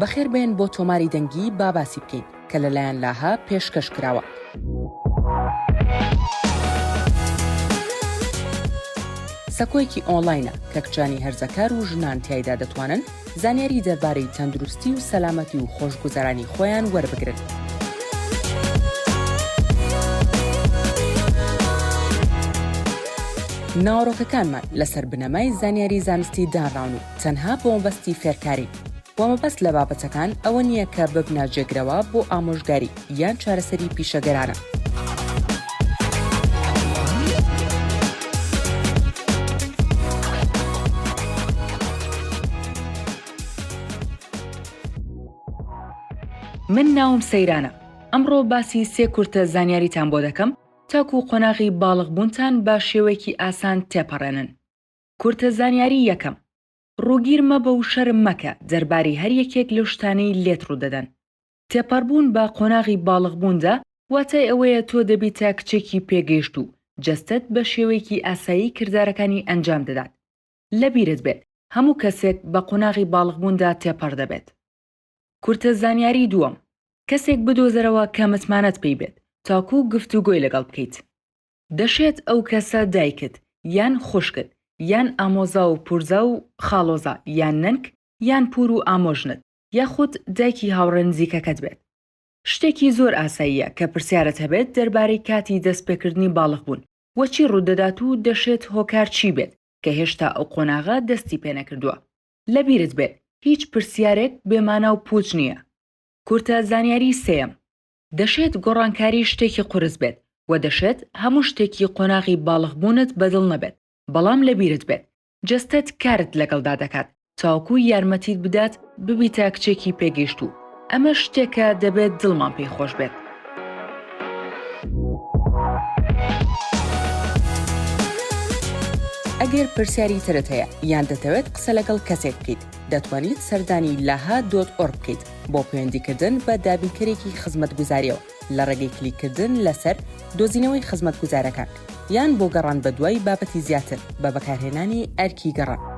بەخێربێن بۆ تۆماری دەنگی باسی بکەین کە لەلایەن لاها پێشکەش کراوە. سەکۆیەکی ئۆنلاینە کە کچانی هەرزەکار و ژنان تیایدا دەتوانن زانیاری دەربارەی تەندروستی و سەلامەتی و خۆشگوزەرانی خۆیان وەربگرن. ناوەڕۆکەکانمان لەسەر بنەمای زانیاری زانستی دانراون و تەنها بۆ مەبەستی فێرکاری. بۆ مەبەست لە بابەتەکان ئەوە نییە کە ببنە جێگرەوە بۆ ئامۆژگاری یان چارەسەری پیشەگەرانە. من ناوم سەیرانە. ئەمڕۆ باسی سێ کورتە زانیاریتان بۆ دەکەم تاکو قۆناغی باڵغبوونتان با شێوەیەکی ئاسان تێپەڕێنن. کورتە زانیاری یەکەم. ڕووگیر مەبە و شەرم مەکە دەرباری هەر یەکێک لەو شتانەی لێت ڕوودەدەن. تێپەڕبوون بە قۆناغی باڵغبووندا واتای ئەوەیە تۆ دەبیتە کچێکی پێگەیشت و جەستت بە شێوەیەکی ئاسایی کردارەکانی ئەنجام دەدات. لەبیرت بێت هەموو کەسێک بە قۆناغی باڵغبووندا تێپەڕ دەبێت. کورتە زانیاری دووەم. کەسێک بدۆزەرەوە کە متمانەت پێی بێت تاکو گفتوگۆی لەگەڵ بکەیت. دەشێت ئەو کەسە دایکت یان خوشکت یان ئامۆزا و پورزا و خاڵۆزا یان نەنک یان پور و ئامۆژنت یاخود دایکی هاوڕێ نزیکەکەت بێت. شتێکی زۆر ئاساییە کە پرسیارت هەبێت دەربارەی کاتی دەستپێکردنی باڵغ بوون وەچی ڕوودەدات و دەشێت هۆکار چی بێت کە هێشتا ئەو قۆناغا دەستی پێ نەکردووە. لەبیرت بێت هیچ پرسیارێک بێمانە و پوچ نییە. کورتە زانیاری سێم. دەشێت گۆڕانکاری شتێکی قورس بێت و دەشێت هەموو شتێکی قۆناغی باڵغبوونت بەدڵ نەبێت، بەڵام لەبیرت بێت جەستت کارت لەگەڵدا دەکات تاوەکو یارمەتیت بدات ببیتە کچێکی پێگەیشت و ئەمە شتێکە دەبێت دڵمان پێی خۆش بێت. ئەگەر پرسیاری ترت هەیە یان دەتەوێت قسە لەگەڵ کەسێک بکەیت دەتوانیت سەردانی laha.org بکەیت بۆ پەیوەندیکردن بە دابینکەرێکی خزمەتگوزاریەوە لە ڕێگەی کلیککردن لەسەر دۆزینەوەی خزمەتگوزارەکان یان بۆ گەڕان بە دوای بابەتی زیاتر بە بەکارهێنانی ئەرکی گەڕان.